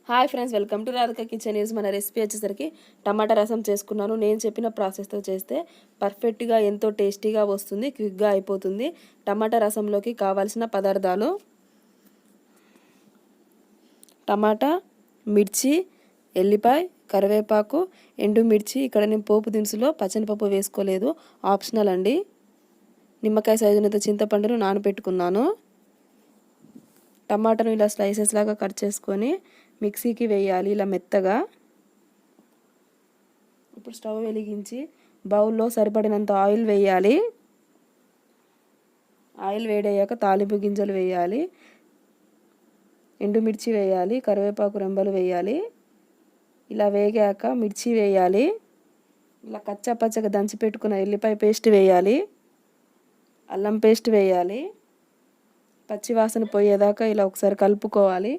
Hi friends, welcome to Radhika kitchen. Is మన recipe వచ్చేసరికి టమాటా రసం చేసుకున్నాను. నేను చెప్పిన ప్రాసెస్తో చేస్తే పర్ఫెక్ట్గా ఎంతో టేస్టీగా వస్తుంది, క్విక్గా అయిపోతుంది. టమాటా రసంలోకి కావాల్సిన పదార్థాలు: టమాటా, మిర్చి, ఎల్లిపాయ, కరివేపాకు, ఎండుమిర్చి. ఇక్కడ నేను పోపు దినుసులో పచ్చనిపప్పు వేసుకోలేదు, ఆప్షనల్ అండి. నిమ్మకాయ సైజునంత చింతపండును నానబెట్టుకున్నాను. టమాటాను ఇలా స్లైసెస్ లాగా కట్ చేసుకొని మిక్సీకి వేయాలి, ఇలా మెత్తగా. ఇప్పుడు స్టవ్ వెలిగించి బౌల్లో సరిపడినంత ఆయిల్ వేయాలి. ఆయిల్ వేడయ్యాక తాలింపు గింజలు వేయాలి, ఎండుమిర్చి వేయాలి, కరివేపాకు రెంబలు వేయాలి. ఇలా వేగాక మిర్చి వేయాలి. ఇలా కచ్చా పచ్చగా దంచి పెట్టుకున్న ఎల్లిపాయ పేస్ట్ వేయాలి, అల్లం పేస్ట్ వేయాలి. పచ్చివాసన పోయేదాకా ఇలా ఒకసారి కలుపుకోవాలి.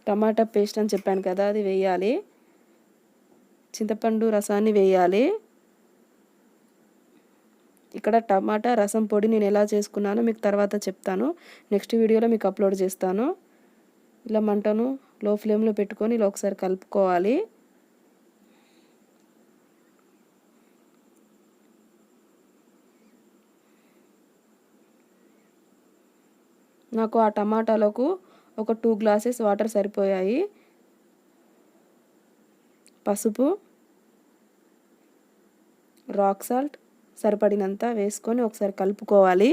టమాటా పేస్ట్ అని చెప్పాను కదా, అది వేయాలి. చింతపండు రసాన్ని వేయాలి. ఇక్కడ టమాటా రసం పొడి నేను ఎలా చేసుకున్నానో మీకు తర్వాత చెప్తాను, నెక్స్ట్ వీడియోలో మీకు అప్లోడ్ చేస్తాను. ఇలా మంటను లో ఫ్లేమ్లో పెట్టుకొని ఇలా ఒకసారి కలుపుకోవాలి. నాకు ఆ టమాటాలకు ఒక 2 గ్లాసెస్ వాటర్ సరిపోయాయి. పసుపు, రాక్ సాల్ట్ సరిపడినంత వేసుకొని ఒకసారి కలుపుకోవాలి.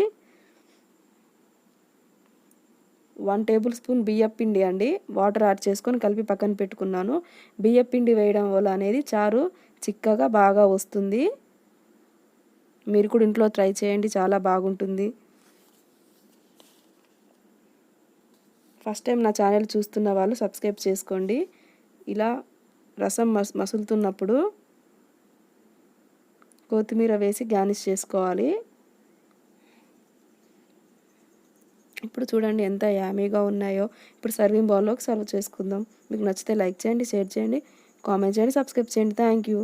1 టేబుల్ స్పూన్ బియ్యం పిండి అండి, వాటర్ యాడ్ చేసుకొని కలిపి పక్కన పెట్టుకున్నాను. బియ్యం పిండి వేయడం వల్ల అనేది చారు చిక్కగా బాగా వస్తుంది. మీరు కూడా ఇంట్లో ట్రై చేయండి, చాలా బాగుంటుంది. ఫస్ట్ టైం నా ఛానల్ చూస్తున్న వాళ్ళు సబ్స్క్రైబ్ చేసుకోండి. ఇలా రసం మసులుతున్నప్పుడు కొత్తిమీర వేసి గార్నిష్ చేసుకోవాలి. ఇప్పుడు చూడండి ఎంత యామీగా ఉన్నాయో. ఇప్పుడు సర్వింగ్ బౌల్లోకి సర్వ్ చేసుకుందాం. మీకు నచ్చితే లైక్ చేయండి, షేర్ చేయండి, కామెంట్ చేయండి, సబ్స్క్రైబ్ చేయండి. Thank you.